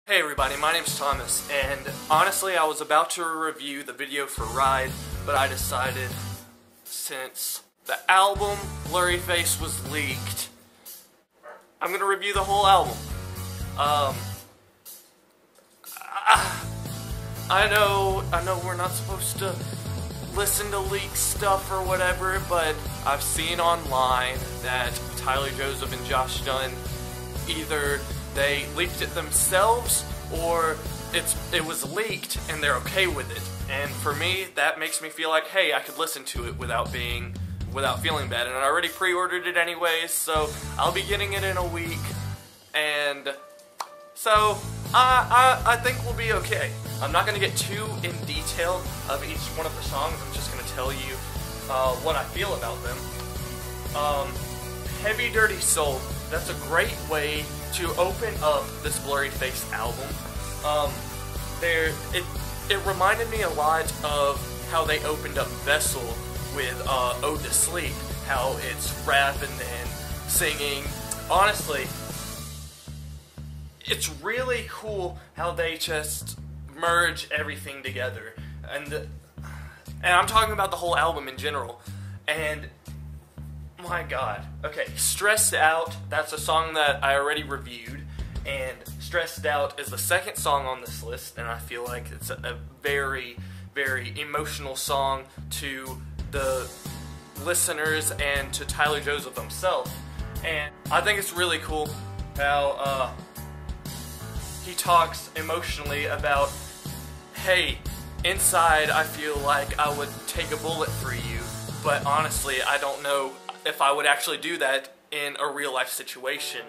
Hey everybody, my name's Thomas, and honestly I was about to review the video for Ride, but I decided since the album Blurryface was leaked, I'm gonna review the whole album. I know we're not supposed to listen to leaked stuff or whatever, but I've seen online that Tyler Joseph and Josh Dunn either they leaked it themselves, or it was leaked and they're okay with it. And for me, that makes me feel like, hey, I could listen to it without feeling bad. And I already pre-ordered it anyways, so I'll be getting it in a week. And so I think we'll be okay. I'm not gonna get too in detail of each one of the songs. I'm just gonna tell you what I feel about them. Heavy Dirty Soul. That's a great way to open up this Blurryface album. It reminded me a lot of how they opened up Vessel with Ode to Sleep, how it's rap and then singing. Honestly, it's really cool how they just merge everything together. And I'm talking about the whole album in general. And my god. Okay, Stressed Out, that's a song that I already reviewed, and Stressed Out is the second song on this list, and I feel like it's a very, very emotional song to the listeners and to Tyler Joseph himself. And I think it's really cool how he talks emotionally about, hey, inside I feel like I would take a bullet for you, but honestly I don't know if I would actually do that in a real life situation.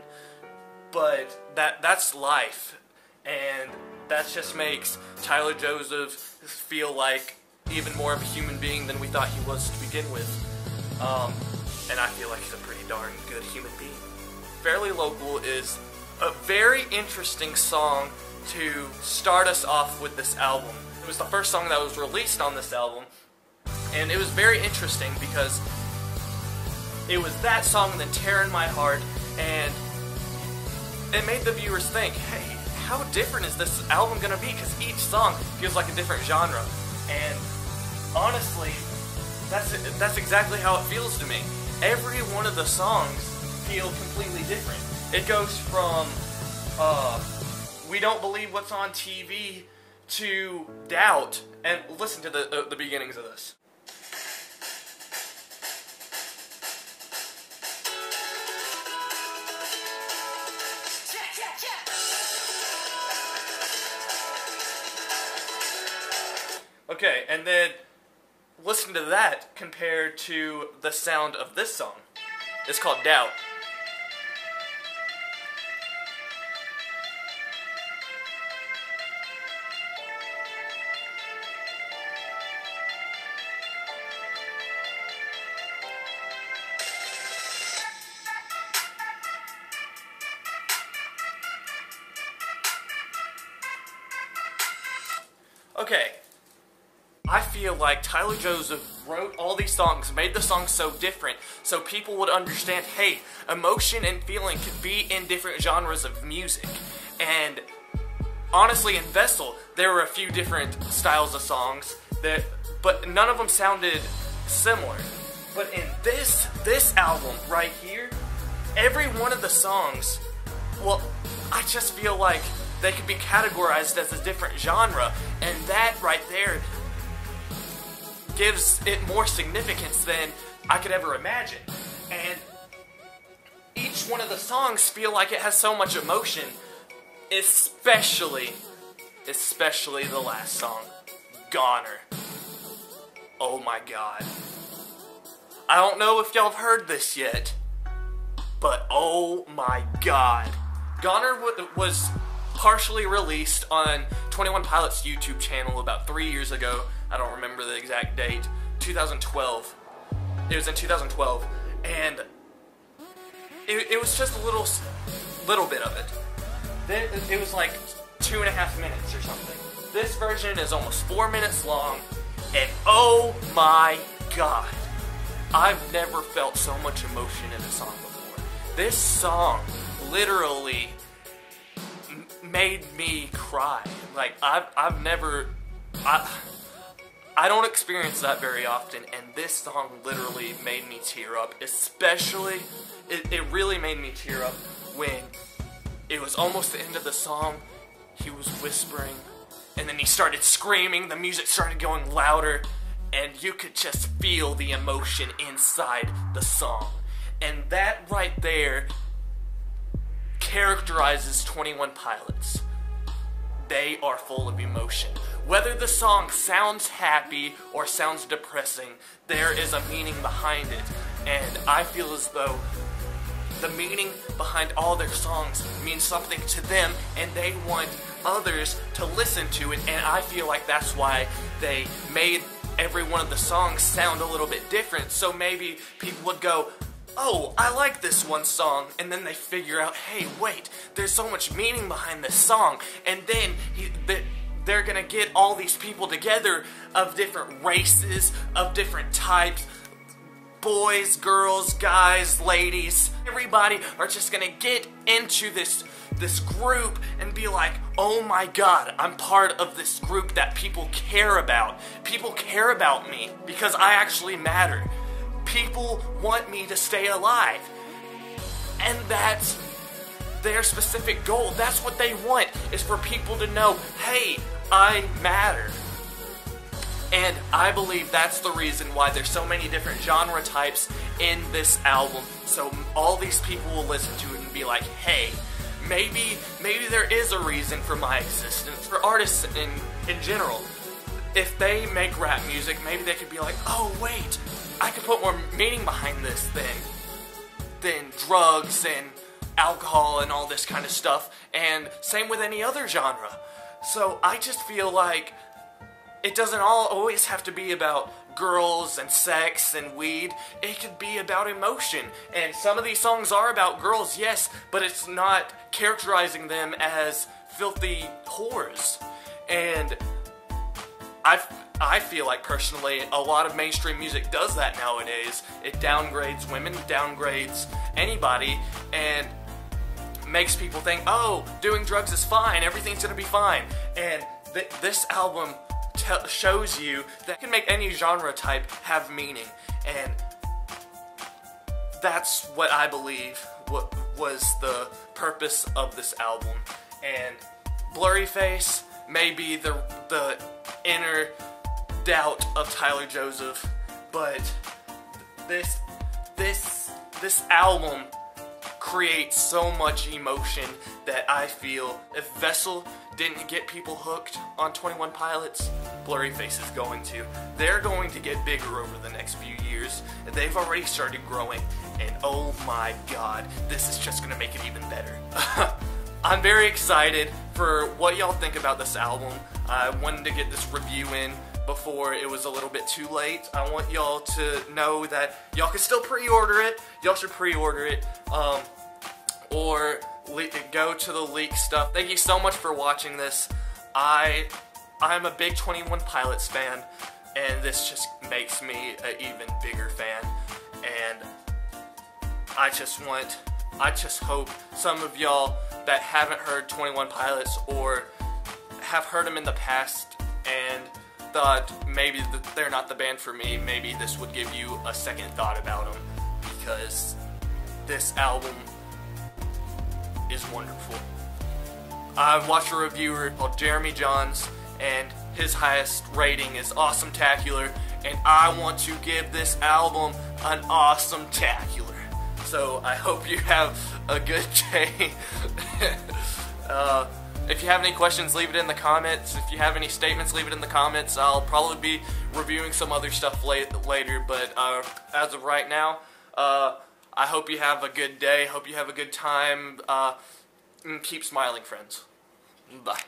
But that's life, and that just makes Tyler Joseph feel like even more of a human being than we thought he was to begin with. And I feel like he's a pretty darn good human being. Fairly Local is a very interesting song to start us off with this album. It was the first song that was released on this album, and it was very interesting because it was that song and then Tearing My Heart, and it made the viewers think, hey, how different is this album gonna be? Because each song feels like a different genre. And honestly, that's exactly how it feels to me. Every one of the songs feel completely different. It goes from We Don't Believe What's on TV to Doubt. And listen to the beginnings of this. Okay, and then listen to that compared to the sound of this song. It's called Doubt. Okay. I feel like Tyler Joseph wrote all these songs, made the songs so different, so people would understand, hey, emotion and feeling could be in different genres of music. And honestly, in Vessel, there were a few different styles of songs, but none of them sounded similar. But in this album right here, every one of the songs, well, I just feel like they could be categorized as a different genre, and that right there gives it more significance than I could ever imagine. And each one of the songs feel like it has so much emotion, especially the last song, Goner. Oh my god. I don't know if y'all have heard this yet, but oh my god. Goner was partially released on 21 Pilots YouTube channel about 3 years ago. I don't remember the exact date. 2012. It was in 2012, and it was just a little bit of it. It was like 2.5 minutes or something. This version is almost 4 minutes long, and oh my god, I've never felt so much emotion in a song before. This song literally made me cry. Like, I've never, I don't experience that very often, and this song literally made me tear up. Especially, it really made me tear up when it was almost the end of the song. He was whispering, and then he started screaming, the music started going louder, and you could just feel the emotion inside the song. And that right there characterizes 21 Pilots. They are full of emotion. Whether the song sounds happy or sounds depressing, there is a meaning behind it. And I feel as though the meaning behind all their songs means something to them, and they want others to listen to it. And I feel like that's why they made every one of the songs sound a little bit different. So maybe people would go, oh, I like this one song, and then they figure out, hey, wait, there's so much meaning behind this song, and then they're gonna get all these people together of different races, of different types, boys, girls, guys, ladies, everybody are just gonna get into this group and be like, oh my god, I'm part of this group that people care about. People care about me because I actually matter. People want me to stay alive. And that's their specific goal. That's what they want, is for people to know, hey, I matter. And I believe that's the reason why there's so many different genre types in this album. So all these people will listen to it and be like, hey, maybe there is a reason for my existence. For artists in general, if they make rap music, maybe they could be like, oh wait, I could put more meaning behind this than drugs and alcohol and all this kind of stuff, and same with any other genre. So I just feel like it doesn't always have to be about girls and sex and weed. It could be about emotion. And some of these songs are about girls, yes, but it's not characterizing them as filthy whores. And I feel like, personally, a lot of mainstream music does that nowadays. It downgrades women, downgrades anybody, and makes people think, oh, doing drugs is fine, everything's gonna be fine. And this album shows you that can make any genre type have meaning. And that's what I believe was the purpose of this album. And Blurryface may be the inner doubt of Tyler Joseph, but this album creates so much emotion that I feel if Vessel didn't get people hooked on 21 Pilots, Blurryface is going to. They're going to get bigger over the next few years. They've already started growing, and oh my god, this is just gonna make it even better. I'm very excited for what y'all think about this album. I wanted to get this review in before it was a little bit too late. I want y'all to know that y'all can still pre-order it. Y'all should pre-order it, or go to the leak stuff. Thank you so much for watching this. I'm a big 21 Pilots fan, and this just makes me an even bigger fan. And I just hope some of y'all that haven't heard 21 Pilots or have heard them in the past and thought maybe they're not the band for me, maybe this would give you a second thought about them, because this album is wonderful. I watched a reviewer called Jeremy Johns, and his highest rating is Awesome-tacular, and I want to give this album an Awesome-tacular. So I hope you have a good day. If you have any questions, leave it in the comments. If you have any statements, leave it in the comments. I'll probably be reviewing some other stuff later, but as of right now, I hope you have a good day. Hope you have a good time. And keep smiling, friends. Bye.